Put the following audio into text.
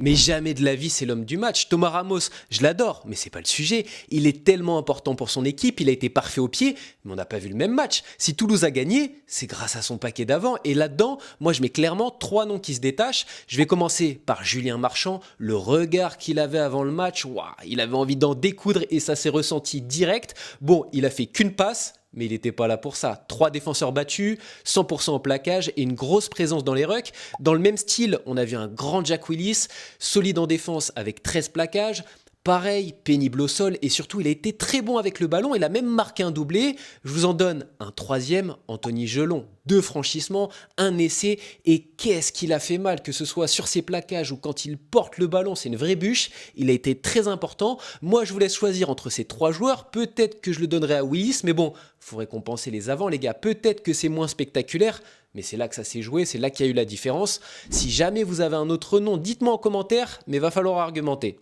Mais jamais de la vie, c'est l'homme du match. Thomas Ramos, je l'adore, mais c'est pas le sujet. Il est tellement important pour son équipe, il a été parfait au pied, mais on n'a pas vu le même match. Si Toulouse a gagné, c'est grâce à son paquet d'avant. Et là-dedans, moi je mets clairement 3 noms qui se détachent. Je vais commencer par Julien Marchand. Le regard qu'il avait avant le match, waouh, il avait envie d'en découdre et ça s'est ressenti direct. Bon, il a fait qu'une passe, mais il n'était pas là pour ça. 3 défenseurs battus, 100% au plaquage et une grosse présence dans les rucks. Dans le même style, on a vu un grand Jack Willis, solide en défense avec 13 plaquages. Pareil, pénible au sol et surtout il a été très bon avec le ballon, il a même marqué un doublé. Je vous en donne un troisième, Anthony Gelon. 2 franchissements, un essai et qu'est-ce qu'il a fait mal, que ce soit sur ses plaquages ou quand il porte le ballon, c'est une vraie bûche. Il a été très important. Moi je vous laisse choisir entre ces 3 joueurs, peut-être que je le donnerai à Willis, mais bon, faut récompenser les avants les gars, peut-être que c'est moins spectaculaire. Mais c'est là que ça s'est joué, c'est là qu'il y a eu la différence. Si jamais vous avez un autre nom, dites-moi en commentaire, mais va falloir argumenter.